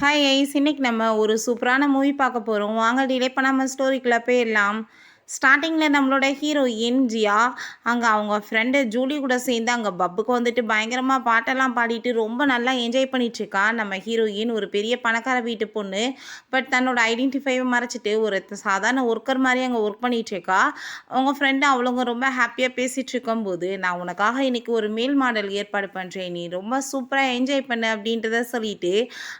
Hi ice இன்னைக்கு நம்ம ஒரு சூப்பரான மூவி பார்க்க போகிறோம். வாங்க டிலே பண்ணாமல் ஸ்டோரிக்குள்ளே போயிடலாம். ஸ்டார்டிங்கில் நம்மளோட ஹீரோயின் ஜியா அங்கே அவங்க ஃப்ரெண்டு ஜூலி கூட சேர்ந்து அங்கே பப்புக்கு வந்துட்டு பயங்கரமாக பாட்டெல்லாம் பாடிட்டு ரொம்ப நல்லா என்ஜாய் பண்ணிகிட்ருக்கா. நம்ம ஹீரோயின் ஒரு பெரிய பணக்கார வீட்டு பொண்ணு. பட் தன்னோட ஐடென்டிஃபைவை மறைச்சிட்டு ஒரு சாதாரண ஒர்க்கர் மாதிரி அங்கே ஒர்க் பண்ணிகிட்ருக்கா. அவங்க ஃப்ரெண்டு அவளுங்க ரொம்ப ஹாப்பியாக பேசிகிட்டு இருக்கும்போது, நான் உனக்காக இன்னைக்கு ஒரு மேல் மாடல் ஏற்பாடு பண்ணுறேன், நீ ரொம்ப சூப்பராக என்ஜாய் பண்ணு அப்படின்றத சொல்லிட்டு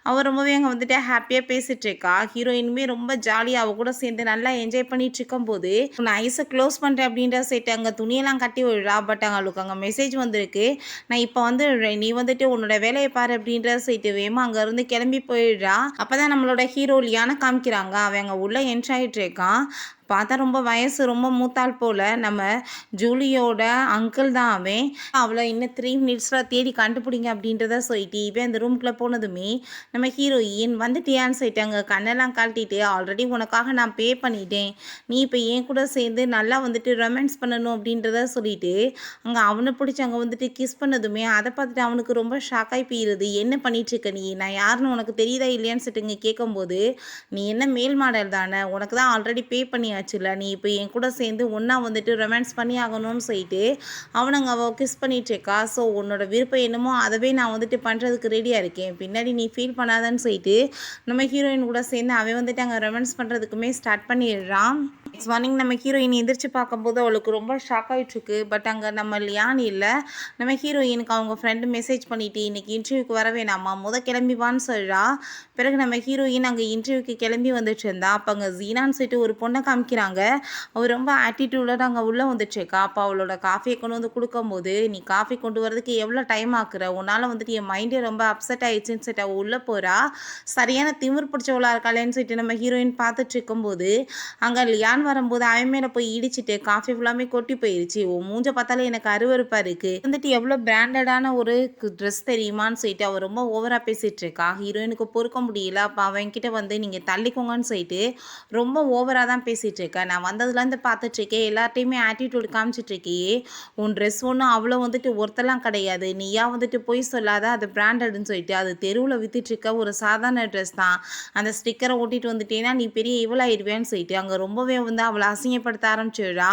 அவள் ரொம்பவே அங்கே வந்துட்டு ஹாப்பியாக பேசிகிட்டு இருக்கா. ஹீரோயினுமே ரொம்ப ஜாலியாக அவள் கூட சேர்ந்து நல்லா என்ஜாய் பண்ணிட்டு இருக்கும்போது, நான் ஐஸை க்ளோஸ் பண்ணுறேன் அப்படின்ற சைட்டு அங்கே துணியெல்லாம் கட்டி விடுறா. பட் அவளுக்கு அங்கே மெசேஜ் வந்திருக்கு, நான் இப்போ வந்து நீ வந்துட்டு உன்னோட வேலையை பாரு அப்படின்ற சைட்டு வேகமாக அங்கேருந்து கிளம்பி போயிடுறா. அப்போ தான் நம்மளோட ஹீரோ லியானை காமிக்கிறாங்க. அவன் அங்கே உள்ளே என்ட்ரி ஆகிட்டு இருக்கான். பார்த்தா ரொம்ப வயசு ரொம்ப மூத்தாள் போல். நம்ம ஜூலியோட அங்கிள் தான் அவன். அவளை இன்னும் 3 மினிட்ஸில் தேடி கண்டுபிடிங்க அப்படின்றத சொல்லிட்டு இவன் அந்த ரூம்குள்ளே போனதுமே நம்ம ஹீரோயின் வந்துட்டியான்னு சொல்லிட்டு அங்கே கண்ணெல்லாம் கழட்டிட்டு, ஆல்ரெடி உனக்காக நான் பே பண்ணிட்டேன், நீ இப்போ என் கூட சேர்ந்து நல்லா வந்துட்டு ரொமான்ஸ் பண்ணணும் அப்படின்றத சொல்லிட்டு அங்கே அவனை பிடிச்சி அங்கே வந்துட்டு கிஸ் பண்ணதுமே அதை பார்த்துட்டு அவனுக்கு ரொம்ப ஷாக்காகி போயிடுது. என்ன பண்ணிகிட்ருக்க நீ, நான் யாருன்னு உனக்கு தெரியுதா இல்லையான்னு சொல்லிட்டு இங்கே கேட்கும்போது, நீ என்ன மேல் மாடல் தானே, உனக்கு தான் ஆல்ரெடி பே பண்ணி ஆச்சுல்ல, நீ இப்போ என் கூட சேர்ந்து ஒன்றா வந்துட்டு ரொமான்ஸ் பண்ணி ஆகணும்னு சொல்லிட்டு அவனுங்க அவள் கிஸ் பண்ணிகிட்ருக்கா. ஸோ உன்னோட விருப்பம் என்னமோ அதவே நான் வந்துட்டு பண்ணுறதுக்கு ரெடியாக இருக்கேன், பின்னாடி நீ ஃபீல் பண்ணாதன்னு சொல்லிட்டு நம்ம ஹீரோயின் கூட சேர்ந்து அவன் வந்துட்டு அங்கே ரொமான்ஸ் பண்ணுறதுக்குமே ஸ்டார்ட் பண்ணிடுறான். நெக்ஸ்ட் மார்னிங் நம்ம ஹீரோயின் எந்திரிச்சு பார்க்கும்போது அவளுக்கு ரொம்ப ஷாக் ஆகிட்டுருக்கு. பட் அங்கே நம்ம லியான் இல்லை. நம்ம ஹீரோயினுக்கு அவங்க ஃப்ரெண்டு மெசேஜ் பண்ணிவிட்டு இன்றைக்கி இன்டர்வியூக்கு வர வேணாமா, கிளம்பி வான்னு சொல்கிறா. பிறகு நம்ம ஹீரோயின் அங்கே இன்டர்வியூக்கு கிளம்பி வந்துட்டு இருந்தா. அப்போ அங்கே ஜீனான்னு சொல்லிட்டு ஒரு பொண்ணை காமிக்கிறாங்க. அவள் ரொம்ப ஆட்டிடியூடாக அங்கே உள்ளே வந்துட்டுருக்கா. அப்போ அவளோட காஃபியை கொண்டு வந்து கொடுக்கும்போது, நீ காஃபி கொண்டு வரதுக்கு எவ்வளோ டைம் ஆக்குற, உன்னால் வந்துட்டு என் மைண்டே ரொம்ப அப்செட் ஆகிடுச்சின்னு சொல்லிட்டு அவள் உள்ளே போகிறா. சரியான திமிர் பிடிச்சவளாக இருக்காளேன்னு சொல்லிட்டு நம்ம ஹீரோயின் பார்த்துட்டு இருக்கும்போது அங்கே லியான் வரும்போது அவன் மேலே போய் இடிச்சிட்டு காஃபி ஃபுல்லாமே கொட்டி போயிடுச்சு. உன் மூஞ்ச பார்த்தாலே எனக்கு அருவருப்பாக இருக்குது, வந்துட்டு எவ்வளோ பிராண்டடான ஒரு ட்ரெஸ் தெரியுமான்னு சொல்லிட்டு அவள் ரொம்ப ஓவராக பேசிகிட்டு இருக்கா. ஹீரோயினுக்கு பொறுக்க முடியல. அப்போ அவன்கிட்ட வந்து நீங்கள் தள்ளிக்கோங்கன்னு சொல்லிட்டு ரொம்ப ஓவராக தான் பேசிகிட்டு இருக்கேன். நான் வந்ததுலேருந்து பார்த்துட்ருக்கேன், எல்லார்ட்டையுமே ஆட்டிடியூட் காமிச்சிட்ருக்கியே, உன் ட்ரெஸ் ஒன்றும் அவ்வளோ வந்துட்டு ஒருத்தெல்லாம் கிடையாது, நீயா வந்துட்டு போய் சொல்லாத அது பிராண்டட்னு சொல்லிட்டு அது தெருவில் விற்றுட்ருக்க ஒரு சாதாரண ட்ரெஸ் தான், அந்த ஸ்டிக்கரை ஓட்டிகிட்டு வந்துட்டேன்னா நீ பெரிய இவளாயிடுவேன்னு சொல்லிட்டு அங்கே ரொம்பவே வந்து அவளை அசிங்கப்படுத்த ஆரம்பிச்சிடுறா.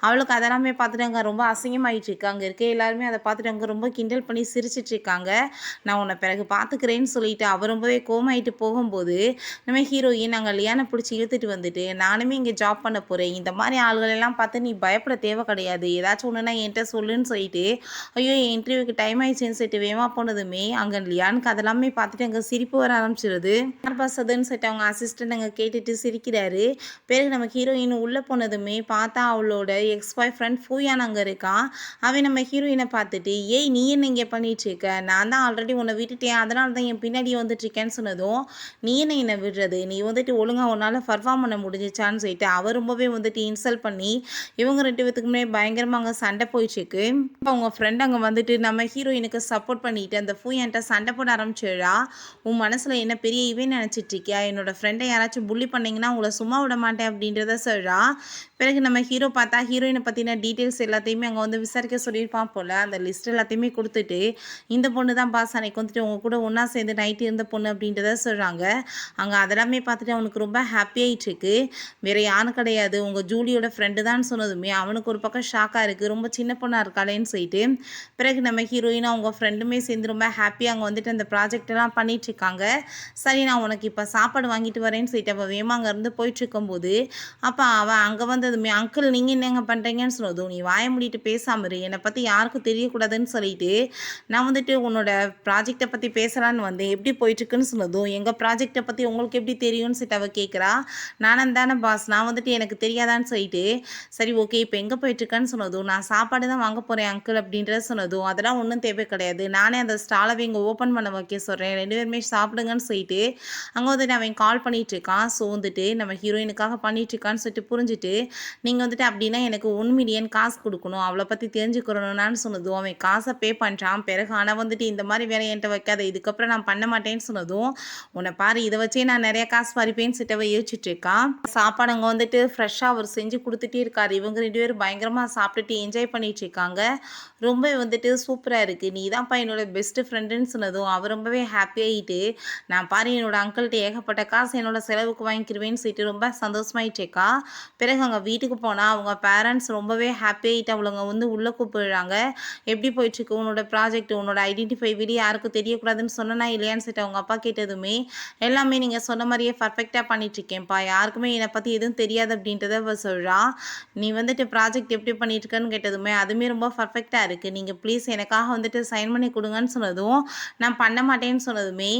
அவளுக்கு அதெல்லாமே பார்த்துட்டு அங்கே ரொம்ப அசிங்கமாயிட்டு இருக்கு. அங்கே இருக்க எல்லாருமே அதை பார்த்துட்டு அங்கே ரொம்ப கிண்டல் பண்ணி சிரிச்சிட்டு இருக்காங்க. நான் உன்னை பிறகு பார்த்துக்கிறேன்னு சொல்லிட்டு அவள் ரொம்பவே கோமாயிட்டு போகும்போது நம்ம ஹீரோயின் அங்கே லியானை பிடிச்சி இழுத்துட்டு வந்துட்டு, நானுமே இங்கே ஜாப் பண்ண போகிறேன், இந்த மாதிரி ஆளுகளெல்லாம் பார்த்து நீ பயப்பட தேவை கிடையாது, ஏதாச்சும் ஒன்றுனா என்கிட்ட சொல்லுன்னு சொல்லிட்டு, ஐயோ என் இன்டர்வியூக்கு டைம் ஆயிடுச்சுன்னு சொல்லிட்டு வேகமாக போனதுமே அங்கே லியானுக்கு அதெல்லாமே பார்த்துட்டு அங்கே சிரிப்பு வர ஆரம்பிச்சிருது. யார் பாசதுன்னு சொல்லிட்டு அவங்க அசிஸ்டன்ட் அங்கே கேட்டுட்டு சிரிக்கிறாரு. பிறகு நம்ம ஹீரோயின் உள்ளே போனதுமே பார்த்தா அவளோட எக்ஸ் பாய் ஃப்ரெண்ட் ஃபூயான் அங்கே இருக்கான். அவன் நம்ம ஹீரோயினை பார்த்துட்டு, ஏய் நீ என்ன இங்கே பண்ணிகிட்ருக்க, நான் தான் ஆல்ரெடி உன்னை விட்டுட்டேன், அதனால தான் என் பின்னாடி வந்துட்டுருக்கேன்னு சொன்னதும், நீ என்னை விடுறது, நீ வந்துட்டு ஒழுங்காக உன்னால் பர்ஃபார்ம் பண்ண முடிஞ்சிச்சான்னு சொல்லிட்டு அவர் ரொம்பவே வந்துட்டு இன்சல்ட் பண்ணி இவங்க 2 பேத்துக்குமே பயங்கரமாக அங்கே சண்டை போயிட்டுருக்கு. இப்போ அவங்க ஃப்ரெண்ட் அங்கே வந்துட்டு நம்ம ஹீரோயினுக்கு சப்போர்ட் பண்ணிட்டு அந்த ஃபூயான்ட்ட சண்டை போட ஆரம்பிச்சிடுறா. உன் மனசில் என்ன பெரிய இவன் நினச்சிட்ருக்கியா, என்னோட ஃப்ரெண்டை யாராச்சும் புள்ளி பண்ணிங்கன்னா உங்களை சும்மா விட மாட்டேன் அப்படின்றத சொல்கிறா. பிறகு நம்ம ஹீரோ பார்த்தா ஹீரோயினை பற்றின டீட்டெயில்ஸ் எல்லாத்தையுமே அங்கே வந்து விசாரிக்க சொல்லியிருப்பான் போல். அந்த லிஸ்ட் எல்லாத்தையுமே கொடுத்துட்டு, இந்த பொண்ணு தான் பாஸ் அன்னைக்கு வந்துட்டு உங்க கூட ஒன்றா சேர்ந்து நைட்டு இருந்த பொண்ணு அப்படின்றத சொல்கிறாங்க. அங்கே அதெல்லாமே பார்த்துட்டு அவனுக்கு ரொம்ப ஹாப்பியாகிட்டுருக்கு. வேறு யாரும் கிடையாது, உங்கள் ஜூலியோட ஃப்ரெண்டு தான் சொன்னதுமே அவனுக்கு ஒரு பக்கம் ஷாக்காக இருக்குது, ரொம்ப சின்ன பொண்ணாக இருக்காளேன்னு சொல்லிட்டு. பிறகு நம்ம ஹீரோயினும் அவங்க ஃப்ரெண்டுமே சேர்ந்து ரொம்ப ஹாப்பியாக அங்கே வந்துட்டு அந்த ப்ராஜெக்டெல்லாம் பண்ணிகிட்ருக்காங்க. சரி நான் உனக்கு இப்போ சாப்பாடு வாங்கிட்டு வரேன்னு சொல்லிட்டு அவள் வேகமாக அங்கேருந்து போயிட்டுருக்கும்போது, அப்போ அவள் அங்கே வந்ததுமே, அங்கிள் நீங்கள் என்னங்க பண்ணுறீங்கன்னு சொன்னதும், நீ வாய மூடிட்டு பேசாமல் இரு, என்னை பற்றி யாருக்கும் தெரியக்கூடாதுன்னு சொல்லிட்டு நான் வந்துட்டு உன்னோட ப்ராஜெக்டை பற்றி பேசலான்னு வந்தேன், எப்படி போயிட்டுருக்குன்னு சொன்னதும், எங்கள் ப்ராஜெக்டை பற்றி உங்களுக்கு எப்படி தெரியும்னு சொல்லிட்டு அவள் கேட்குறா. நானும் தானே பாஸ், நான் வந்துட்டு எனக்கு தெரியாதான்னு சொல்லிட்டு, சரி ஓகே இப்போ எங்கே போயிட்டுருக்கேன்னு சொன்னதும், நான் சாப்பாடு தான் வாங்க போகிறேன் அங்கிள் அப்படின்றத சொன்னதும், அதெல்லாம் ஒன்றும் தேவை கிடையாது, நானே அந்த ஸ்டாலவை இங்கே ஓப்பன் பண்ண வைக்க சொல்கிறேன், 2 பேருமே சாப்பிடுங்கன்னு சொல்லிட்டு அங்கே வந்துட்டு அவன் கால் பண்ணிகிட்ருக்கான். ஸோ வந்துட்டு நம்ம ஹீரோயினுக்காக பண்ணிகிட்ருக்கான்னு சொல்லிட்டு புரிஞ்சுட்டு நீங்கள் வந்துட்டு அப்படின்னா எனக்கு 1 மில்லியன் காசு கொடுக்கணும், அவளை பற்றி தெரிஞ்சுக்கிறணும்னான்னு சொன்னதும் அவன் காசை பே பண்ணுறான். பிறகு ஆனால் வந்துட்டு இந்த மாதிரி வேலை என்கிட்ட வைக்காத, இதுக்கப்புறம் நான் பண்ண மாட்டேன்னு சொன்னதும் உன்னை பாரு இதை வச்சே நான் நிறைய காசு பறிப்பேன்னு சிட்டவை யோசிச்சுட்டு இருக்கா. சாப்பாடு அங்கே வந்துட்டு ஃப்ரெஷ்ஷாக அவர் செஞ்சு கொடுத்துட்டே இருக்காரு. இவங்க 2 பேரும் பயங்கரமாக சாப்பிட்டுட்டு என்ஜாய் பண்ணிட்டு இருக்காங்க. ரொம்ப வந்துட்டு சூப்பராக இருக்குது, நீ தான்ப்பா என்னோட பெஸ்ட்டு ஃப்ரெண்டுன்னு சொன்னதும் அவர் ரொம்பவே ஹாப்பியாகிட்டு, நான் பாரு என்னோட அங்கிள்கிட்ட ஏகப்பட்ட காசு என்னோட செலவுக்கு வாங்கிக்கிருவேன்னு சொல்லிட்டு ரொம்ப சந்தோஷமாயிட்டு இருக்கா. பிறகு அங்கே வீட்டுக்கு போனால் அவங்க பேரண்ட்ஸ் ரொம்பவே ஹாப்பியாகிட்டு அவளுங்க வந்து உள்ளே கூப்பிடுறாங்க. எப்படி போயிட்டுருக்கு உன்னோட ப்ராஜெக்ட், உன்னோட ஐடென்டிஃபை வெளியே யாருக்கும் தெரியக்கூடாதுன்னு சொன்னா இல்லையான்னு சொல்லிட்டு அவங்க அப்பா கேட்டதுமே எல்லாமே நீங்கள் சொன்ன மாதிரியே பர்ஃபெக்டாக பண்ணிட்டுருக்கேன்ப்பா, யாருக்குமே என்னை பற்றி எதுவும் தெரியாது அப்படின்றத அவ சொல்கிறா. நீ வந்துட்டு ப்ராஜெக்ட் எப்படி பண்ணிட்டுருக்கன்னு கேட்டதுமே அதுவுமே ரொம்ப பர்ஃபெக்டாக இருக்குது, நீங்கள் ப்ளீஸ் எனக்காக வந்துட்டு சைன் பண்ணி கொடுங்கன்னு சொன்னதும் நான் பண்ண மாட்டேன்னு சொன்னதுமே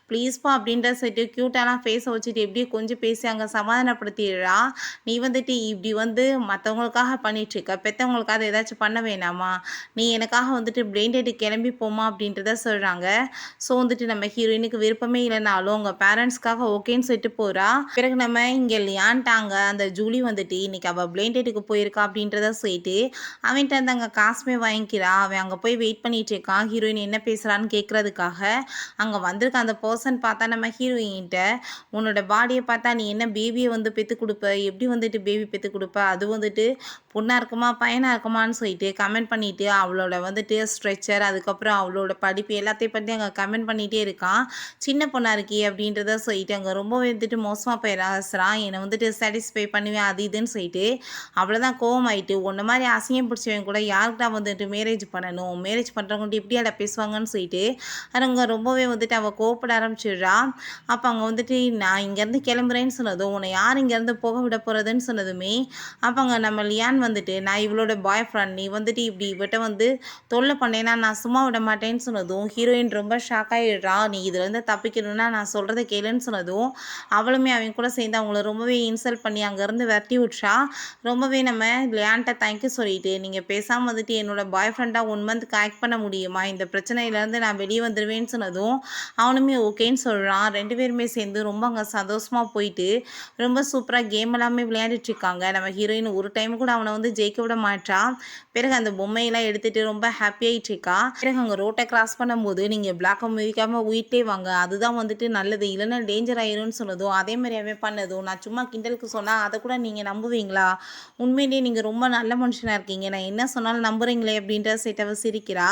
ப்ளீஸ்ப்பா அப்படின்ற சொல்லிட்டு க்யூட்டாலாம் ஃபேஸை வச்சுட்டு எப்படியும் கொஞ்சம் பேசி அங்கே சமாதானப்படுத்திடுறா. நீ வந்துட்டு இப்படி வந்து மற்றவங்களுக்காக பண்ணிட்டுருக்க, பெற்றவங்களுக்காக ஏதாச்சும் பண்ண வேணாமா, நீ எனக்காக வந்துட்டு பிரெயின் டேட்டுக்கு கிளம்பி போமா அப்படின்றத சொல்கிறாங்க. ஸோ வந்துட்டு நம்ம ஹீரோயினுக்கு விருப்பமே இல்லைனாலும் அவங்க பேரண்ட்ஸ்க்காக ஓகேன்னு சொல்லிட்டு போகிறா. பிறகு நம்ம இங்கே லியான்ட்டாங்க அந்த ஜூலி வந்துட்டு இன்னைக்கு அவள் பிளைண்ட் டேட்டுக்கு போயிருக்கா அப்படின்றத சொல்லிட்டு அவன்கிட்ட இருந்து அங்கே காசுமே வாங்கிக்கிறா. அவன் அங்கே போய் வெயிட் பண்ணிட்டு இருக்கான் ஹீரோயின் என்ன பேசுகிறான்னு கேட்குறதுக்காக. அங்கே வந்திருக்க அந்த பர்சன் பார்த்தா நம்ம ஹீரோயின்கிட்ட உன்னோட பாடியை பார்த்தா நீ என்ன பேபியை வந்து பெற்று கொடுப்ப, எப்படி வந்துட்டு பேபி பெற்று கொடுப்ப, அது வந்துட்டு பொண்ணாக இருக்குமா பையனாக இருக்குமான்னு சொல்லிட்டு கமெண்ட் பண்ணிவிட்டு அவளோட வந்துட்டு ஸ்ட்ரெச்சர் அதுக்கப்புறம் அவளோட படிப்பு எல்லாத்தையும் பற்றி அங்கே கமெண்ட் பண்ணிகிட்டே இருக்கான். சின்ன பொண்ணாக இருக்கி அப்படின்றத சொல்லிட்டு அங்கே ரொம்ப வந்துட்டு மோசமாக பேசுகிறான். என்னை வந்துட்டு சாட்டிஸ்ஃபை பண்ணுவேன் அது இதுன்னு சொல்லிட்டு அவ்வளோதான் கோவம் ஆகிட்டு, உன்ன மாதிரி அசிங்கம் பிடிச்சவங்க கூட யாருக்கிட்ட வந்துட்டு மேரேஜ் பண்ணணும், மேரேஜ் பண்ணுறவங்கள்ட்ட எப்படி அதை பேசுவாங்கன்னு சொல்லிட்டு அவங்க ரொம்பவே வந்துட்டு அவள் கோவப்பட ஆரம்பிச்சிடுறா. அப்போ அங்கே வந்துட்டு நான் இங்கேருந்து கிளம்புறேன்னு சொன்னதும் உன்னை யார் இங்கேருந்து போக விட போகிறதுன்னு சொன்னதுமே அப்போ அங்கே நம்ம லியான் வந்துட்டு நான் இவளோட பாய் ஃப்ரெண்ட், நீ வந்துட்டு இப்படி இவட்ட வந்து தொல்லை பண்ணேன்னா நான் சும்மா விட மாட்டேன்னு சொன்னதும் ஹீரோயின் ரொம்ப ஷாக் ஆகிடுறா. நீ இதுலேருந்து தப்பிக்கணும்னா நான் சொல்கிறத கேளுன்னு சொன்னதும் அவளுமே அவங்க கூட சேர்ந்து அவங்கள ரொம்பவே இன்சல்ட் பண்ணி அங்கேருந்து விரட்டி விட்றா. ரொம்பவே நம்ம லியான்ட்ட தேங்க்யூ சொல்லிட்டு நீங்கள் பேசாமல் வந்துட்டு என்னோட பாய் ஃப்ரெண்டாக 1 மந்த்துக்கு ஆக்ட் பண்ண முடியுமா, இந்த பிரச்சனையிலேருந்து நான் வெளியே வந்துடுவேன்னு சொன்னதும் அவனுமே ஓகேன்னு சொல்கிறான். 2 பேருமே சேர்ந்து ரொம்ப அங்கே சந்தோஷமாக போயிட்டு ரொம்ப சூப்பராக கேம் எல்லாமே விளையாடிட்டு இருக்காங்க. நம்ம ஹீரோயின் ஒரு டைம் கூட அவனை வந்து ஜெயிக்க விட மாட்டா. பிறகு அந்த பொம்மையெல்லாம் எடுத்துகிட்டு ரொம்ப ஹாப்பியாகிட்டு இருக்கா. பிறகு அங்கே ரோட்டை கிராஸ் பண்ணும்போது நீங்கள் பிளாக்கை மிதிக்காமல் உயிர்ட்டே வாங்க, அதுதான் வந்துட்டு நல்லது, இல்லைன்னா டேஞ்சர் ஆயிரும்னு சொன்னதும் அதே மாதிரியாவே பண்ணதும் நான் சும்மா கிண்டலுக்கு சொன்னால் அதை கூட நீங்கள் நம்புவீங்களா, உண்மையிலேயே நீங்கள் ரொம்ப நல்ல மனுஷனாக இருக்கீங்க, நான் என்ன சொன்னாலும் நம்புறீங்களே அப்படின்ற சேட்டவை சிரிக்கிறா.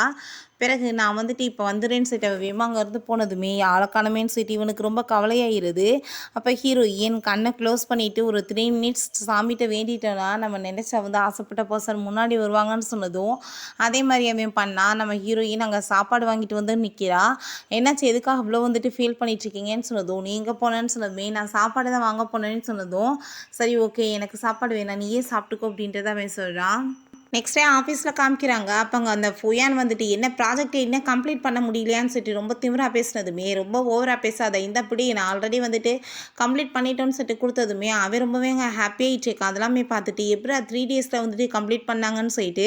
பிறகு நான் வந்துட்டு இப்போ வந்துடுறேன்னு சொல்லிட்டு அவள் வேமா அங்கேருந்து போனதுமே ஆளக்கானமேன்னு சொல்லிட்டு இவனுக்கு ரொம்ப கவலையாயிருது. அப்போ ஹீரோயின் கண்ணை க்ளோஸ் பண்ணிவிட்டு ஒரு 3 மினிட்ஸ் சாமிகிட்ட வேண்டிட்டோன்னா நம்ம நினச்சா வந்து ஆசைப்பட்ட பர்சன் முன்னாடி வருவாங்கன்னு சொன்னதும் அதே மாதிரி அவன் பண்ணால் நம்ம ஹீரோயின் அங்கே சாப்பாடு வாங்கிட்டு வந்து நிற்கிறா. என்னாச்சு எதுக்காக அவ்வளோ வந்துட்டு ஃபீல் பண்ணிட்டுருக்கீங்கன்னு சொன்னதும் நீ எங்கே போனேன்னு சொன்னதுமே நான் சாப்பாடு தான் வாங்க போனேன்னு சொன்னதும் சரி ஓகே எனக்கு சாப்பாடு வேணாம் நீயே சாப்பிட்டுக்கோ அப்படின்றத அவன் சொல்கிறான். நெக்ஸ்ட் டே ஆஃபீஸில் காமிக்கிறாங்க. அப்போ அங்கே அந்த ஃபுயான் வந்துட்டு என்ன ப்ராஜெக்ட் என்ன கம்ப்ளீட் பண்ண முடியலையான்னு சொல்லிட்டு ரொம்ப திமிராக பேசினதுமே ரொம்ப ஓவராக பேசாத, இந்தப்படி நான் ஆல்ரெடி வந்துட்டு கம்ப்ளீட் பண்ணிட்டோன்னு சொல்லிட்டு கொடுத்ததுமே அவன் ரொம்பவே அங்கே ஹாப்பியாகிட்டு இருக்கான். அதெல்லாமே பார்த்துட்டு எப்படி 3 டேஸில் வந்துட்டு கம்ப்ளீட் பண்ணாங்கன்னு சொல்லிட்டு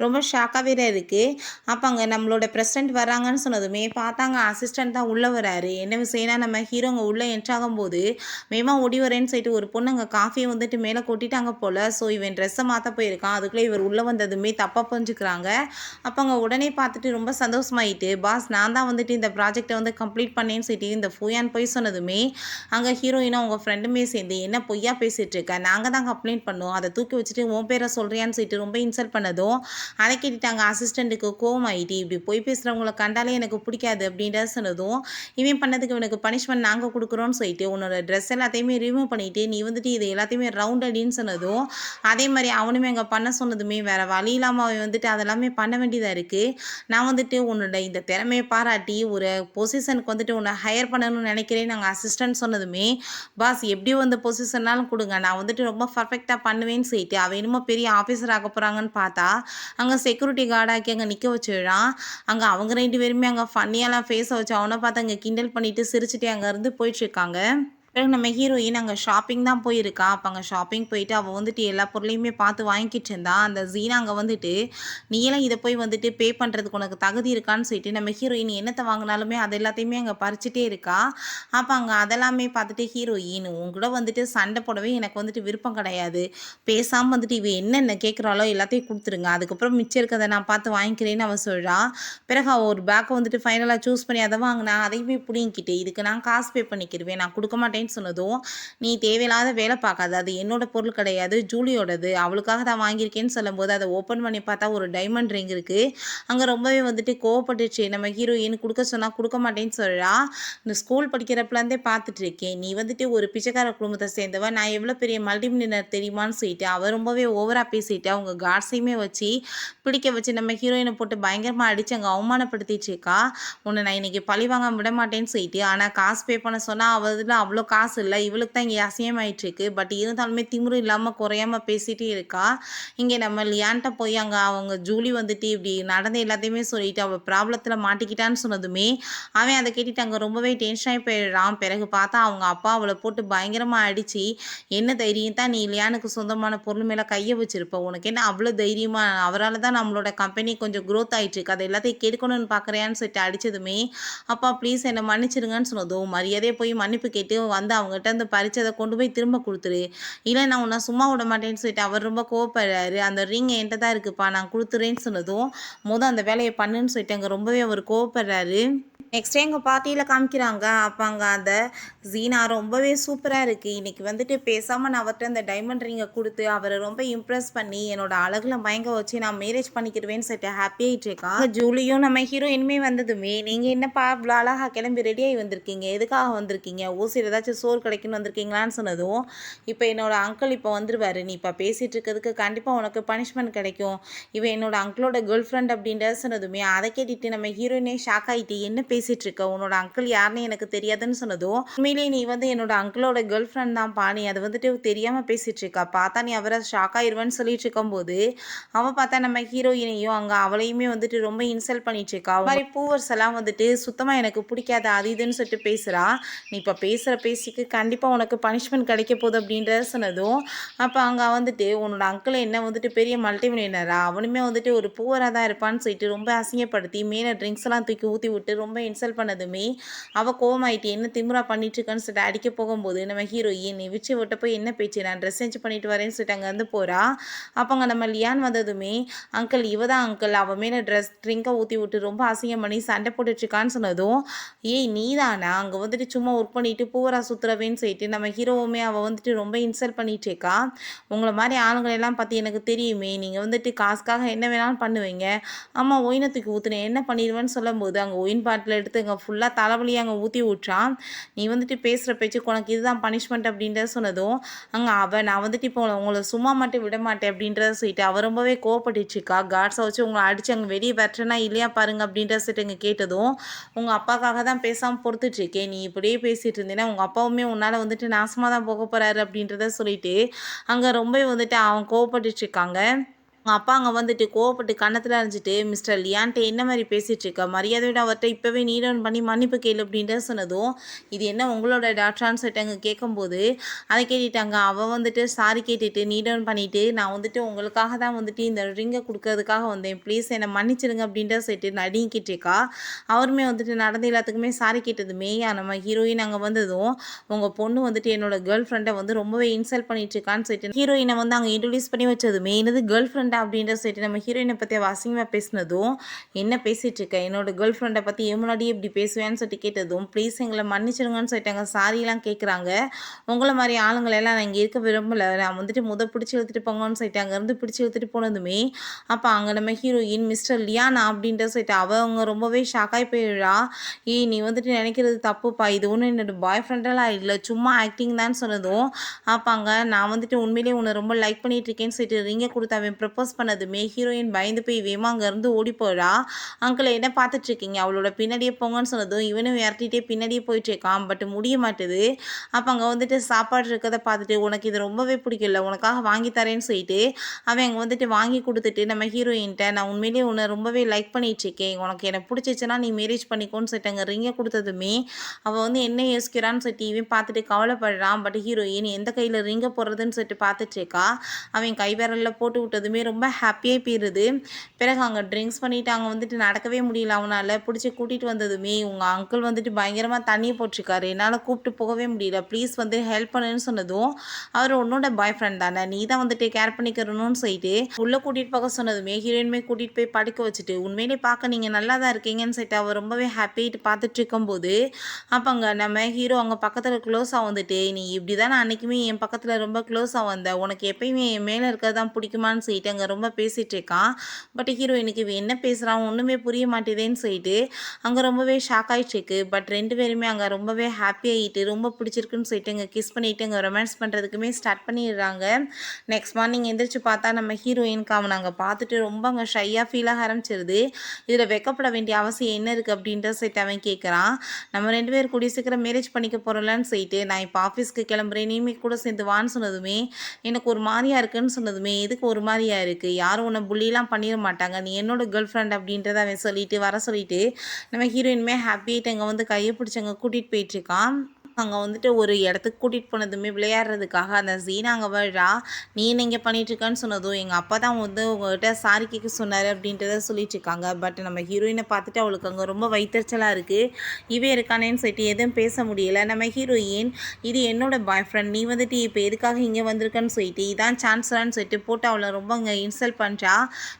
ரொம்ப ஷாக்காகவே தான் இருக்குது. அப்போ அங்கே நம்மளோட பிரசிடென்ட் வராங்கன்னு சொன்னதுமே பார்த்தாங்க அசிஸ்டண்ட் தான் உள்ளே வராரு. என்ன விஷயம்னா நம்ம ஹீரோங்க உள்ளே என்ட்ராகும்போது மேமா ஓடி வரேன்னு சொல்லிட்டு ஒரு பொண்ணு அங்கே காஃபியை வந்துட்டு மேலே கொட்டிட்டாங்க போல். ஸோ இவன் ட்ரெஸ்ஸை மாற்ற போயிருக்கான். அதுக்குள்ளே இவர் உள்ளே வந்ததுமே தப்பாக புரிஞ்சுக்கிறாங்க. அப்போ அவங்க உடனே பார்த்துட்டு ரொம்ப சந்தோஷமாயிட்டு பாஸ் நான் தான் வந்துட்டு இந்த ப்ராஜெக்டை வந்து கம்ப்ளீட் பண்ணேன்னு சொல்லிட்டு இந்த ஃபுயான் போய் சொன்னதுமே அங்கே ஹீரோயினும் அவங்க ஃப்ரெண்டுமே சேர்ந்து என்ன பொய்யா பேசிகிட்டு இருக்க, நாங்கள் தான் கம்ப்ளைண்ட் பண்ணோம், அதை தூக்கி வச்சுட்டு உன் பேரை சொல்கிறியான்னு சொல்லிட்டு ரொம்ப இன்சல்ட் பண்ணதும் அதை கேட்டுட்டாங்க அசிஸ்டண்ட்டுக்கு கோவம் ஆகிட்டு இப்படி போய் பேசுகிறவங்கள கண்டாலே எனக்கு பிடிக்காது அப்படின்றத சொன்னதும் இவன் பண்ணதுக்கு இவனுக்கு பனிஷ்மெண்ட் நாங்கள் கொடுக்குறோன்னு சொல்லிட்டு உன்னோட ட்ரெஸ் எல்லாத்தையுமே ரிமூவ் பண்ணிவிட்டு நீ வந்துட்டு இது எல்லாத்தையுமே ரவுண்ட் அடின்னு சொன்னதும் அதே மாதிரி அவனுமே அங்கே பண்ண சொன்னதுமே வேறு வழி இல்லாமல் அவன் வந்துட்டு அதெல்லாமே பண்ண வேண்டியதாக இருக்குது. நான் வந்துட்டு உன்னோட இந்த திறமையை பாராட்டி ஒரு பொசிஷனுக்கு வந்துட்டு உன்னை ஹையர் பண்ணணும்னு நினைக்கிறேன் நாங்கள் அசிஸ்டன்ட் சொன்னதுமே பாஸ் எப்படி வந்து பொசிஷன்னாலும் கொடுங்க நான் வந்துட்டு ரொம்ப பர்ஃபெக்டாக பண்ணுவேன்னு சொல்லிட்டு அவன் என்னமோ பெரிய ஆஃபீஸர் ஆக போகிறாங்கன்னு பார்த்தா அங்கே செக்யூரிட்டி கார்டாக்கி அங்கே நிற்க வச்சுடுறான். அங்கே அவங்க 2 பேருமே அங்கே ஃபன்னியெல்லாம் ஃபேஸை வச்சு அவனை பார்த்து அங்கே கிண்டல் பண்ணிட்டு சிரிச்சுட்டே அங்கேருந்து போயிட்டுருக்காங்க. பிறகு நம்ம ஹீரோயின் அங்கே ஷாப்பிங் தான் போயிருக்கா. அப்போ அங்கே ஷாப்பிங் போயிட்டு அவள் வந்துட்டு எல்லா பொருளையுமே பார்த்து வாங்கிக்கிட்டு இருந்தா. அந்த ஜீனா அங்கே வந்துட்டு நீ எல்லாம் இதை போய் வந்துட்டு பே பண்ணுறதுக்கு உனக்கு தகுதி இருக்கான்னு சொல்லிட்டு நம்ம ஹீரோயின் என்னத்தை வாங்கினாலுமே அது எல்லாத்தையுமே அங்கே பறிச்சுட்டே இருக்கா. அப்போ அங்கே அதெல்லாமே பார்த்துட்டு ஹீரோயின் உங்கூட வந்துட்டு சண்டை போடவே எனக்கு வந்துட்டு விருப்பம் கிடையாது. பேசாமல் வந்துட்டு இவ என்னென்ன கேட்குறாளோ எல்லாத்தையும் கொடுத்துருங்க. அதுக்கப்புறம் மிச்சம் இருக்கிறத நான் பார்த்து வாங்கிக்கிறேன்னு அவள் சொல்கிறா. பிறகு அவள் ஒரு பேக்கை வந்துட்டு ஃபைனலாக சூஸ் பண்ணி அதை வாங்கினா. அதையுமே பிடிங்கிட்டு இதுக்கு நான் காசு பே பண்ணிக்கிடுவேன், நான் கொடுக்க மாட்டேன்னு சொன்னதும் நீ தேவையில்லாத வேலை பார்க்காத, அது என்னோட பொருள் கிடையாது, ஜூலியோடது, அவளுக்காக தான் வாங்கியிருக்கேன்னு சொல்லும்போது அதை ஓப்பன் பண்ணி பார்த்தா ஒரு டைமண்ட் ரிங் இருக்குது. அங்கே ரொம்பவே வந்துட்டு கோவப்பட்டுச்சு. நம்ம ஹீரோயின் கொடுக்க சொன்னால் கொடுக்க மாட்டேன்னு சொல்கிறா. இந்த ஸ்கூல் படிக்கிறப்பலேருந்தே பார்த்துட்டு இருக்கேன், நீ வந்துட்டு ஒரு பிச்சைக்கார குடும்பத்தை சேர்ந்தவ, நான் எவ்வளோ பெரிய மல்டி மில்லியனர் தெரியுமான்னு சொல்லிட்டு அவள் ரொம்பவே ஓவராக பேசிட்டு அவங்க கார்ட்ஸையுமே வச்சு பிடிக்க வச்சு நம்ம ஹீரோயினை போட்டு பயங்கரமாக அடித்து அங்கே அவமானப்படுத்திட்டுருக்கா. உன்னை நான் இன்னைக்கு பழி வாங்க விட மாட்டேன்னு சொல்லிட்டு. ஆனால் காசு பே பண்ண சொன்னால் அவள் அவ்வளோ காசு இல்லை, இவளுக்கு தான் இங்கே அசிங்கமாயிட்டுருக்கு. பட் இருந்தாலுமே திமிரு இல்லாமல் குறையாமல் பேசிகிட்டே இருக்கா. இங்கே நம்ம லியான்ட்ட போய் அங்கே அவங்க ஜூலி வந்துட்டு இப்படி நடந்த எல்லாத்தையுமே சொல்லிட்டு அவள் ப்ராப்ளத்தில் மாட்டிக்கிட்டான்னு சொன்னதுமே அவன் அதை கேட்டுட்டு அங்கே ரொம்பவே டென்ஷனாகி போயிடுறான். பிறகு பார்த்தா அவங்க அப்பா அவளை போட்டு பயங்கரமாக அடித்து என்ன தைரியம் தான் நீ லியானுக்கு சொந்தமான பொருள் மேலே கையை வச்சிருப்ப, உனக்கு என்ன அவ்வளோ தைரியமாக, அவரால் தான் நம்மளோட கம்பெனி கொஞ்சம் க்ரோத் ஆகிட்டுருக்கு, அதை எல்லாத்தையும் கெடுக்கணும்னு பார்க்குறியான்னு சொல்லிட்டு அடித்ததுமே அப்பா ப்ளீஸ் என்னை மன்னிச்சிருங்கன்னு சொன்னதும் மரியாதையை போய் மன்னிப்பு கேட்டு வந்து அவங்ககிட்ட அந்த பறிச்சதை கொண்டு போய் திரும்ப கொடுத்துரு, இல்லை நான் உன்னை சும்மா விட மாட்டேன்னு சொல்லிட்டு அவர் ரொம்ப கோவப்படுறாரு. அந்த ரிங் என்கிட்ட தான் இருக்குப்பா, நான் கொடுத்துறேன்னு சொன்னதும் அந்த வேலையை பண்ணுன்னு சொல்லிட்டு அங்கே ரொம்பவே அவர் கோவப்படுறாரு. நெக்ஸ்ட் எங்கள் பார்ட்டியில் காமிக்கிறாங்க. அப்போ அங்கே அந்த ஜீனா ரொம்பவே சூப்பராக இருக்குது. இன்றைக்கி வந்துட்டு பேசாமல் நான் அவர்கிட்ட அந்த டைமண்ட் ரிங்கை கொடுத்து அவரை ரொம்ப இம்ப்ரெஸ் பண்ணி என்னோட அழகில் மயங்க வச்சு நான் மேரேஜ் பண்ணிக்கிடுவேன்னு சொல்லிட்டு ஹாப்பி ஆகிட்டு இருக்கா. ஜூலியும் நம்ம ஹீரோயினுமே வந்ததுமே நீங்கள் என்னப்பா இவ்வளோ அழகாக கிளம்பி ரெடியாகி வந்திருக்கீங்க, எதுக்காக வந்திருக்கீங்க, ஓசியில் ஏதாச்சும் சோறு கிடைக்குன்னு வந்திருக்கீங்களான்னு சொன்னதும் இப்போ என்னோட அங்கிள் இப்போ வந்துருவார், நீ இப்போ பேசிகிட்டு இருக்கிறதுக்கு கண்டிப்பாக உனக்கு பனிஷ்மெண்ட் கிடைக்கும், இவன் என்னோட அங்கிளோட கேர்ள் ஃப்ரெண்ட் அப்படின்றத சொன்னதுமே அதை கேட்டுட்டு நம்ம ஹீரோயினே ஷாக் ஆகிட்டு என்ன பேசிகிட்டு இருக்க, உன்னோட அங்கிள் யாருன்னு எனக்கு தெரியாதுன்னு சொன்னதும் உண்மையிலேயே நீ வந்து என்னோட அங்கிளோட கேர்ள் ஃப்ரெண்ட் தான் பா, நீ அதை வந்துட்டு தெரியாமல் பேசிகிட்டு இருக்கா, பார்த்தா நீ அவரை ஷாக் ஆயிடுவேன்னு சொல்லிட்டு இருக்கும்போது அவள் பார்த்தா நம்ம ஹீரோயினையும் அங்கே அவளையுமே வந்துட்டு ரொம்ப இன்சல்ட் பண்ணிட்டு இருக்கா. மாதிரி பூவர்ஸ் எல்லாம் வந்துட்டு சுத்தமாக எனக்கு பிடிக்காது அது இதுன்னு சொல்லிட்டு பேசுகிறா. நீ இப்போ பேசுகிற பேசிக்கு கண்டிப்பாக உனக்கு பனிஷ்மெண்ட் கிடைக்க போகுது அப்படின்றத சொன்னதும் அப்போ அங்கே வந்துட்டு உன்னோட அங்கிள் என்ன வந்துட்டு பெரிய மல்டி மில்லியனரா, அவனுமே வந்துட்டு ஒரு பூவராக தான் இருப்பான்னு சொல்லிட்டு ரொம்ப அசிங்கப்படுத்தி மேலே ட்ரிங்க்ஸ் எல்லாம் தூக்கி ஊற்றி விட்டு ரொம்ப இன்சல்ட் பண்ணதுமே அவள் கோவமாயிட்டு என்ன திமுறா பண்ணிட்டு இருக்கான்னு சொல்லிட்டு அடிக்க போகும்போது நம்ம ஹீரோயின் நீ விச்சு விட்ட போய் என்ன பேச்சு, நான் ட்ரெஸ் சேஞ்ச் பண்ணிட்டு வரேன்னு சொல்லிட்டு அங்கேருந்து போகிறா. அப்போங்க நம்ம லியான் வந்ததுமே அங்கிள் இவ தான் அங்கிள், அவன் மேலே ட்ரிங்கை ஊற்றி விட்டு ரொம்ப அசிங்கம் பண்ணி சண்டை போட்டுட்ருக்கான்னு சொன்னதும் ஏய் நீ தானா அங்கே வந்துட்டு சும்மா ஒர்க் பண்ணிட்டு பூவரா சுற்றுறவேன்னு சொல்லிட்டு நம்ம ஹீரோவுமே அவள் வந்துட்டு ரொம்ப இன்சல்ட் பண்ணிட்டு இருக்கா. உங்களை மாதிரி ஆளுங்களெல்லாம் பற்றி எனக்கு தெரியுமே, நீங்கள் வந்துட்டு காசுக்காக என்ன வேணாலும் பண்ணுவீங்க, ஆமாம் ஒயினத்துக்கு ஊற்றுனேன் என்ன பண்ணிடுவேன்னு சொல்லும்போது அங்கே ஒயின் பாட்டில் எடுத்து அங்கே ஃபுல்லாக தலைவலியாக அங்கே ஊற்றி விட்றான். நீ வந்துட்டு பேசுகிற பேச்சுக்கு உனக்கு இதுதான் பனிஷ்மெண்ட் அப்படின்றத சொன்னதும் அங்கே நான் வந்துட்டு இப்போ உங்களை சும்மா மட்டும் விட மாட்டேன் அப்படின்றத சொல்லிட்டு அவள் ரொம்பவே கோவப்பட்டுச்சுக்கா. கார்ட்ஸை வச்சு உங்களை அடித்து அங்கே வெளியே வெட்டுறனா இல்லையா பாருங்க அப்படின்றத சொல்லிட்டு இங்கே கேட்டதும் உங்கள் அப்பாக்காக தான் பேசாமல் பொறுத்துட்ருக்கேன், நீ இப்படியே பேசிகிட்டு இருந்தேன்னா உங்கள் அப்பாவுமே உன்னால் வந்துட்டு நாசமாக தான் போக போகிறாரு அப்படின்றத சொல்லிட்டு அங்கே ரொம்பவே வந்துட்டு அவன் கோவப்பட்டுட்ருக்காங்க. அவங்க அப்பா அங்கே வந்துட்டு கோவப்பட்டு கன்னத்தில் அரைஞ்சிட்டு மிஸ்டர் லியான்ட்ட என்ன மாதிரி பேசிகிட்டு இருக்க, மரியாதையோட அவர்கிட்ட இப்போவே நீடவுன் பண்ணி மன்னிப்பு கேளு அப்படின்றத சொன்னதும் இது என்ன உங்களோட டாக்டரான்னு சொல்லிட்டு அங்கே கேட்கும்போது அதை கேட்டுட்டாங்க. அவள் வந்துட்டு சாரி கேட்டுட்டு நீடவுன் பண்ணிவிட்டு நான் வந்துட்டு உங்களுக்காக தான் வந்துட்டு இந்த ரிங்கை கொடுக்கறதுக்காக வந்தேன், ப்ளீஸ் என்னை மன்னிச்சிடுங்க அப்படின்றத சொல்லிட்டு நடிங்கிட்டு இருக்கா. அவருமே வந்துட்டு நடந்த எல்லாத்துக்குமே சாரி கேட்டதுமே நம்ம ஹீரோயின் அங்கே வந்ததும் உங்கள் பொண்ணு வந்துட்டு என்னோட கேர்ள் ஃப்ரெண்டை வந்து ரொம்பவே இன்சல்ட் பண்ணிட்டு இருக்கான்னு சொல்லிட்டு ஹீரோயினை வந்து அங்கே இன்ட்ரடியூஸ் பண்ணி வச்சதுமே என்னது கேர்ள் ஃப்ரெண்ட் அப்படின்ற சொல்லிட்டு நம்ம ஹீரோயினை பற்றி அசிங்கமாக பேசினதும் என்ன பேசிகிட்டு இருக்க, என்னோட கேர்ள் ஃப்ரெண்டை பற்றி முன்னாடியே இப்படி பேசுவேன்னு சொல்லிட்டு கேட்டதும் ப்ளீஸ் எங்களை மன்னிச்சிருங்கன்னு சொல்லிட்டாங்க. சாரியெல்லாம் கேட்குறாங்க. உங்களை மாதிரி ஆளுங்களெல்லாம் நான் இங்கே இருக்க விரும்பலை, நான் வந்துட்டு பிடிச்சி இழுத்துட்டு போங்கன்னு சொல்லிட்டு அங்கேருந்து பிடிச்சி இழுத்துட்டு போனதுமே அப்போ அங்கே நம்ம ஹீரோயின் மிஸ்டர் லியானா அப்படின்ற சொல்லிட்டு அவங்க ரொம்பவே ஷாக்காகி போயிடுறா. நீ வந்துட்டு நினைக்கிறது தப்புப்பா, இது ஒன்றும் என்னோட பாய் ஃப்ரெண்டெல்லாம் இல்லை, சும்மா ஆக்டிங் தான் சொன்னதும் அப்போ அங்கே நான் வந்துட்டு உண்மையிலேயே உன்னை ரொம்ப லைக் பண்ணிட்டு இருக்கேன்னு சொல்லிட்டு ரிங்கை கொடுத்து அவன் ப்ரப்போஸ் ப்ரப்போஸ் பண்ணதுமே ஹீரோயின் பயந்து போய் வேகமா அங்கேருந்து ஓடி போறா. அங்கிள் என்ன பார்த்துட்ருக்கீங்க? அவளோட பின்னாடியே போங்கன்னு சொன்னதும் இவனும் விரட்டிட்டே பின்னாடியே போயிட்டுருக்கான். பட் முடிய மாட்டுது. அப்போ அங்கே வந்துட்டு சாப்பாடு இருக்கிறத பார்த்துட்டு உனக்கு இது ரொம்பவே பிடிக்கல, உனக்காக வாங்கி தரேன்னு சொல்லிட்டு அவன் அங்கே வந்துட்டு வாங்கி கொடுத்துட்டு நம்ம ஹீரோயின்ட்ட நான் உண்மையிலேயே உன்னை ரொம்பவே லைக் பண்ணிகிட்ருக்கேன், உனக்கு எனக்கு பிடிச்சிச்சுன்னா நீ மேரேஜ் பண்ணிக்கோன்னு சொல்லிட்டு அங்கே ரிங்கை கொடுத்ததுமே அவள் வந்து என்ன யோசிக்கிறான்னு சொல்லிட்டு இவன் பார்த்துட்டு கவலைப்படுறான். பட் ஹீரோயின் எந்த கையில் ரிங்கை போடுறதுன்னு சொல்லிட்டு பார்த்துட்ருக்கா. அவன் கை விரலில் போட்டு விட்டதுமே ரொம்ப ஹாப்பியாக போயிடுது. பிறகு அங்கே ட்ரிங்க்ஸ் பண்ணிவிட்டு அங்கே வந்துட்டு நடக்கவே முடியல அவனால். பிடிச்சி கூட்டிகிட்டு வந்ததுமே உங்கள் அங்கிள் வந்துட்டு பயங்கரமாக தண்ணியை போட்டிருக்காரு, என்னால் கூப்பிட்டு போகவே முடியல, ப்ளீஸ் வந்து ஹெல்ப் பண்ணுன்னு சொன்னதும் அவர் உன்னோட பாய் ஃப்ரெண்ட் தானே, நீ தான் வந்துட்டு கேர் பண்ணிக்கிறணும்னு சொல்லிட்டு உள்ளே கூட்டிகிட்டு போக சொன்னதுமே ஹீரோயின்மே கூட்டிகிட்டு போய் படுக்க வச்சுட்டு உண்மையிலே பார்க்க நீங்கள் நல்லா தான் இருக்கீங்கன்னு சொல்லிட்டு அவர் ரொம்பவே ஹாப்பிட்டு பார்த்துட்டு இருக்கும்போது அப்போ அங்கே நம்ம ஹீரோ அங்கே பக்கத்தில் க்ளோஸாக வந்துட்டு நீ இப்படி தான் நான் அன்றைக்குமே என் பக்கத்தில் ரொம்ப க்ளோஸாக வந்த, உனக்கு எப்பயுமே என் மேலே இருக்கிறது தான் பிடிக்குமான்னு சொல்லிட்டு அங்கே ரொம்ப பேசிகிட்டு இருக்கான். பட் ஹீரோயினுக்கு இவன் என்ன பேசுகிறான் ஒன்றுமே புரிய மாட்டேதேன்னு சொல்லிட்டு அங்கே ரொம்பவே ஷாக் ஆகிட்டுருக்கு. பட் ரெண்டு பேருமே அங்கே ரொம்பவே ஹாப்பி ஆகிட்டு ரொம்ப பிடிச்சிருக்குன்னு சொல்லிட்டு அங்கே கிஸ் பண்ணிவிட்டு அங்கே ரொமான்ஸ் பண்ணுறதுக்குமே ஸ்டார்ட் பண்ணிடுறாங்க. நெக்ஸ்ட் மார்னிங் எந்திரிச்சு பார்த்தா நம்ம ஹீரோயினுக்கு அவனை அங்கே பார்த்துட்டு ரொம்ப அங்கே ஷையாக ஃபீலாக ஆரம்பிச்சிருது. இதில் வெக்கப்பட வேண்டிய அவசியம் என்ன இருக்குது அப்படின்ற சொல்லிட்டு அவன் கேட்குறான். நம்ம ரெண்டு பேர் கூடிய சீக்கிரம் மேரேஜ் பண்ணிக்க போகிறோம்லன்னு சொல்லிட்டு நான் இப்போ ஆஃபீஸ்க்கு கிளம்புறேன், நீமே கூட சேர்ந்து வான்னு சொன்னதுமே எனக்கு ஒரு மாதிரியாக இருக்குன்னு சொன்னதுமே எதுக்கு ஒரு மாதிரியாக இருக்குது, யாரும் உன்னை புள்ளிலாம் பண்ணிட மாட்டாங்க, நீ என்னோட கேர்ள் ஃப்ரெண்ட் அப்படின்றத அவன் சொல்லிட்டு வர சொல்லிட்டு நம்ம ஹீரோயினுமே ஹாப்பியாகிட்டு அங்கே வந்து கையை பிடிச்சி அங்கே கூட்டிகிட்டு போயிட்டுருக்கான். அங்கே வந்துட்டு ஒரு இடத்துக்கு கூட்டிகிட்டு போனதுமே விளையாடுறதுக்காக அந்த ஜீனா அங்கே விழா நீ நீங்கள் பண்ணிகிட்ருக்கான்னு சொன்னதும் எங்கள் அப்பா தான் வந்து உங்கள்கிட்ட சாரி கேட்க சொன்னார் அப்படின்றத சொல்லிட்டு இருக்காங்க. பட் நம்ம ஹீரோயினை பார்த்துட்டு அவளுக்கு அங்கே ரொம்ப வைத்தறிச்சலாக இருக்குது. இவே இருக்கானேன்னு சொல்லிட்டு எதுவும் பேச முடியலை. நம்ம ஹீரோயின் இது என்னோட பாய் ஃப்ரெண்ட், நீ வந்துட்டு இப்போ எதுக்காக இங்கே வந்திருக்கன்னு சொல்லிட்டு இதான் சான்ஸ்லான்னு சொல்லிட்டு போட்டு அவளை ரொம்ப அங்கே இன்சல்ட் பண்ணுறா.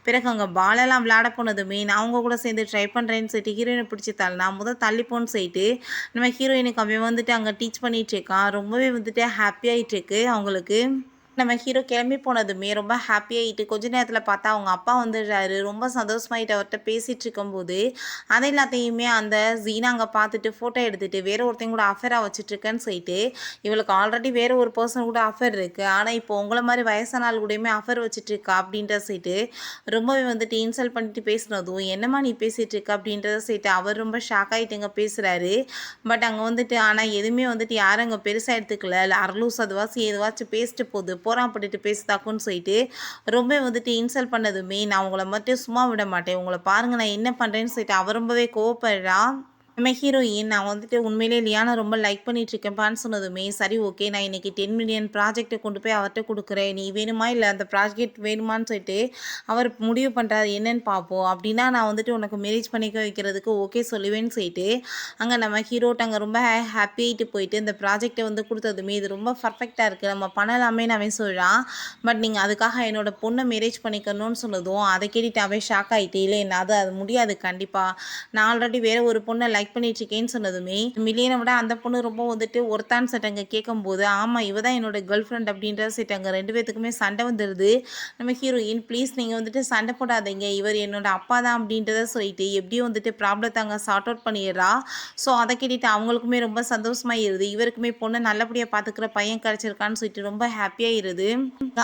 பிறகு அங்கே பாலெல்லாம் விளையாட போனதுமே நான் அவங்க கூட சேர்ந்து ட்ரை பண்ணுறேன்னு சொல்லிட்டு ஹீரோயினை பிடிச்சி நான் முதல் தள்ளிப்போன்னு சொல்லிட்டு நம்ம ஹீரோயினுக்கு அவன் வந்துட்டு அங்கே டீச் பண்ணிகிட்ருக்கான். ரொம்பவே வந்துட்டு ஹாப்பியாகிட்டுருக்கு அவங்களுக்கு. நம்ம ஹீரோ கிளம்பி போனதுமே ரொம்ப ஹாப்பியாகிட்டு கொஞ்ச நேரத்தில் பார்த்தா அவங்க அப்பா வந்துடுறாரு. ரொம்ப சந்தோஷமாயிட்டு அவர்கிட்ட பேசிகிட்டு இருக்கும்போது அதை எல்லாத்தையுமே அந்த ஜீனா அங்கே பார்த்துட்டு ஃபோட்டோ எடுத்துகிட்டு வேறு ஒருத்தையும் கூட அஃபேராக வச்சுட்ருக்கேன்னு சொல்லிட்டு இவளுக்கு ஆல்ரெடி வேறு ஒரு பர்சன் கூட அஃபேர் இருக்குது, ஆனால் இப்போ உங்களை மாதிரி வயசான ஆள் கூடயுமே அஃபேர் வச்சுட்ருக்கா அப்படின்ற சொல்லிட்டு ரொம்பவே வந்துட்டு இன்சல்ட் பண்ணிட்டு பேசுனதும் என்னம்மா நீ பேசிகிட்டு இருக்க அப்படின்றத சொல்லிட்டு அவர் ரொம்ப ஷாக் ஆகிட்டுங்க பேசுகிறாரு. பட் அங்கே வந்துட்டு ஆனால் எதுவுமே வந்துட்டு யாரும் அங்கே பெருசாக எடுத்துக்கல, அரலூஸ் அதுவாசி எதுவாச்சும் பேசிட்டு போகுது போராப்பட்டுட்டு பேசுதாக்குன்னு சொல்லிட்டு ரொம்ப வந்துட்டு இன்சல்ட் பண்ணதுமே நான் உங்களை மட்டும் சும்மா விட மாட்டேன், உங்களை பாருங்கள் நான் என்ன பண்ணுறேன்னு சொல்லிட்டு அவர் ரொம்பவே கோவப்படுறா. நம்ம ஹீரோயின் நான் வந்துட்டு உண்மையிலே லியானா ரொம்ப லைக் பண்ணிகிட்ருக்கேன்ப்பான்னு சொன்னதுமே சரி ஓகே நான் இன்றைக்கி 10 மில்லியன் ப்ராஜெக்டை கொண்டு போய் அவர்கிட்ட கொடுக்குறேன், நீ வேணுமா இல்லை அந்த ப்ராஜெக்ட் வேணுமான்னு சொல்லிட்டு அவர் முடிவு பண்ணுறாரு என்னன்னு பார்ப்போம், அப்படின்னா நான் வந்துட்டு உனக்கு மேரேஜ் பண்ணிக்க வைக்கிறதுக்கு ஓகே சொல்லுவேன்னு சொல்லிட்டு அங்கே நம்ம ஹீரோட்ட அங்கே ரொம்ப ஹாப்பியாகிட்டு போயிட்டு இந்த ப்ராஜெக்டை வந்து கொடுத்ததுமே இது ரொம்ப பர்ஃபெக்டாக இருக்குது நம்ம பண்ணலாமே அவன் சொல்கிறான். பட் நீங்கள் அதுக்காக என்னோட பொண்ணை மேரேஜ் பண்ணிக்கணும்னு சொன்னதும் அதை கேட்டுட்டு அவன் ஷாக் ஆகிட்டு இல்லை என்ன அது முடியாது கண்டிப்பாக, நான் ஆல்ரெடி வேறு ஒரு பொண்ணை லைக் பண்ணிட்டுருக்கேன்னு சொன்னதுமே மில்லியனை விட அந்த பொண்ணு ரொம்ப வந்துட்டு ஒருத்தான் சட்டங்க கேட்கும்போது ஆமாம் இவ தான் என்னோட கேர்ள் ஃப்ரெண்ட் அப்படின்ற சட்டாங்க ரெண்டு பேத்துக்குமே சண்டை வந்துடுது. நம்ம ஹீரோயின் ப்ளீஸ் நீங்கள் வந்துட்டு சண்டை போடாதீங்க, இவர் என்னோட அப்பா தான் அப்படின்றத சொல்லிட்டு எப்படியும் வந்துட்டு ப்ராப்ளத்தை அங்கே சார்ட் அவுட் பண்ணிடுறா. ஸோ அதை கேட்டுட்டு அவங்களுக்குமே ரொம்ப சந்தோஷமாயிருது, இவருக்குமே பொண்ணு நல்லபடியாக பார்த்துக்கிற பையன் கிடச்சிருக்கான்னு சொல்லிட்டு ரொம்ப ஹாப்பியாகிருது.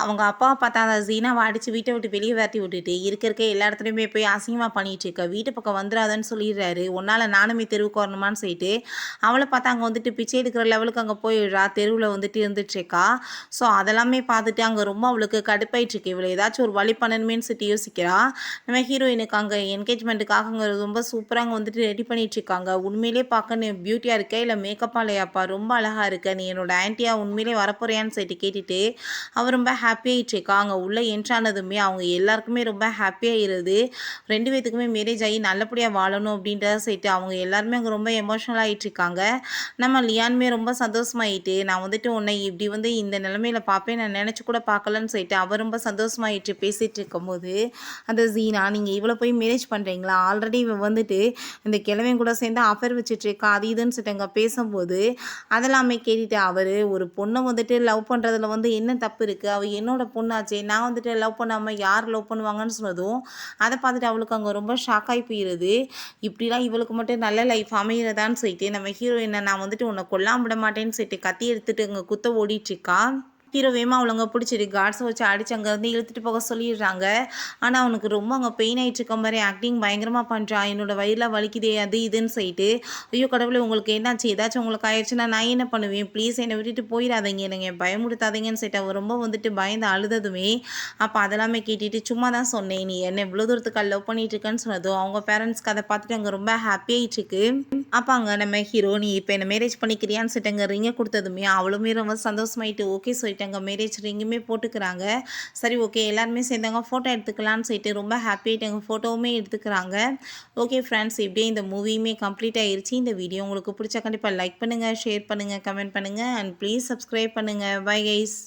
அவங்க அப்பாவை பார்த்தா அந்த ஜீனாவை அடித்து வீட்டை விட்டு வெளியே விரட்டி விட்டுட்டு இருக்க எல்லா இடத்துலையுமே போய் அசிங்கமாக பண்ணிட்டு இருக்க, வீட்டு பக்கம் வந்துடாதன்னு சொல்லிடுறாரு, உன்னால் நானுமே தெருவுக்கு வரணுமான்னு சொல்லிட்டு அவளை பார்த்தா அங்கே வந்துட்டு பிச்சை எடுக்கிற லெவலுக்கு அங்கே போயிடுறா, தெருவில் வந்துட்டு இருந்துட்டுருக்கா. ஸோ அதெல்லாமே பார்த்துட்டு அங்கே ரொம்ப அவளுக்கு கடுப்பாயிட்டுருக்கு, இவளை ஏதாச்சும் ஒரு வழி பண்ணணுமேன்னு சொல்லிட்டு யோசிக்கிறா. நம்ம ஹீரோயினுக்கு அங்கே என்கேஜ்மெண்ட்டுக்காக அங்கே ரொம்ப சூப்பராக அங்கே வந்துட்டு ரெடி பண்ணிட்டுருக்காங்க. உண்மையிலே பார்க்க நீ பியூட்டியாக இருக்க இல்லை மேக்கப்பாக இல்லையாப்பா ரொம்ப அழகாக இருக்க, நீ என்னோட ஆன்ட்டியாக உண்மையிலே வரப்போறியான்னு சொல்லிட்டு கேட்டுட்டு அவர் ரொம்ப ஹாப்பியாகிட்டுருக்கா. அங்கே உள்ளே என்ட்ரானதுமே அவங்க எல்லாருக்குமே ரொம்ப ஹாப்பியாகிடுது, ரெண்டு பேத்துக்குமே மேரேஜ் ஆகி நல்லபடியாக வாழணும் அப்படின்றத சொல்லிட்டு அவங்க எல்லாருமே அங்கே ரொம்ப எமோஷனல் ஆகிட்டு இருக்காங்க. நம்ம லியானுமே ரொம்ப சந்தோஷமாயிட்டு நான் வந்துட்டு உன்னை இப்படி வந்து இந்த நிலைமையில பார்ப்பேன் நான் நினச்சி கூட பார்க்கலன்னு சொல்லிட்டு அவர் ரொம்ப சந்தோஷமாயிட்டு பேசிகிட்டு இருக்கும்போது அந்த ஜீனா நீங்கள் இவ்வளோ போய் மேரேஜ் பண்ணுறீங்களா, ஆல்ரெடி இவன் வந்துட்டு இந்த கிழவன் கூட சேர்ந்து ஆஃபர் வச்சுட்ருக்கா அது இதுன்னு சொல்லிட்டு பேசும்போது அதெல்லாமே கேட்டுட்டு அவர் ஒரு பொண்ணை வந்துட்டு லவ் பண்ணுறதுல வந்து என்ன தப்பு இருக்குது, அவள் என்னோட பொண்ணாச்சே, நான் வந்துட்டு லவ் பண்ணாமல் யார் லவ் பண்ணுவாங்கன்னு சொன்னதும் அதை பார்த்துட்டு அவளுக்கு அங்கே ரொம்ப ஷாக் ஆகி போயிடுது. இப்படிலாம் இவளுக்கு மட்டும் நல்ல லைஃப் அமைகிறதான்னு சொல்லிட்டு நம்ம ஹீரோயினை நான் வந்துட்டு உன்னை கொல்லாம விட மாட்டேன்னு சொல்லிட்டு கத்தி எடுத்துட்டு அங்கே குத்த ஓடிட்டுருக்கா. ஹீரோ வேகமா அவளங்க பிடிச்சிட்டு காட்ஸை வச்சு அடிச்சு அங்கேருந்து இழுத்துட்டு போக சொல்லிடுறாங்க. ஆனால் அவனுக்கு ரொம்ப அங்கே பெயின் ஆகிட்டு இருக்க மாதிரி ஆக்டிங் பயங்கரமாக பண்ணுறான். என்னோட வயிறில் வலிக்குதே அது இதுன்னு சொல்லிட்டு, ஐயோ கடவுளே உங்களுக்கு என்னாச்சு, ஏதாச்சும் உங்களுக்கு ஆயிடுச்சுன்னா நான் என்ன பண்ணுவேன், ப்ளீஸ் என்னை விட்டுட்டு போயிடாதீங்க, நீங்கள் பயமுடுத்தாதீங்கன்னு சொல்லிட்டு அவள் ரொம்ப வந்துட்டு பயந்து அழுததுமே, அப்போ அதெல்லாமே கேட்டுட்டு சும்மா தான் சொன்னேன், நீ என்ன இவ்வளோ தூரத்துக்கு லவ் பண்ணிட்டு இருக்கேன்னு சொன்னதும் அவங்க பேரண்ட்ஸ்க்கு அதை பார்த்துட்டு அங்கே ரொம்ப ஹாப்பியாகிட்டு இருக்கு. அப்போ அங்கே நம்ம ஹீரோ நீ இப்போ என்ன மேரேஜ் பண்ணிக்கிறியான்னு சொல்லிட்டு அங்கே ரிங்கை கொடுத்ததுமே அவளுமே ரொம்ப சந்தோஷமாயிட்டு ஓகே சொல்லிட்டு அங்கே மேரேஜ் ரிங்குமே போட்டுக்கிறாங்க. சரி ஓகே எல்லாருமே சேர்ந்தாங்க ஃபோட்டோ எடுத்துக்கலான்னு சொல்லிட்டு ரொம்ப ஹாப்பியாகிட்டு அங்கே ஃபோட்டோவுமே எடுத்துக்கிறாங்க. ஓகே ஃப்ரெண்ட்ஸ், இப்படியே இந்த மூவியுமே கம்ப்ளீட் ஆயிருச்சு. இந்த வீடியோ உங்களுக்கு பிடிச்சா கண்டிப்பாக லைக் பண்ணுங்கள், ஷேர் பண்ணுங்கள், கமெண்ட் பண்ணுங்கள் அண்ட் ப்ளீஸ் சப்ஸ்கிரைப் பண்ணுங்கள். Bye guys.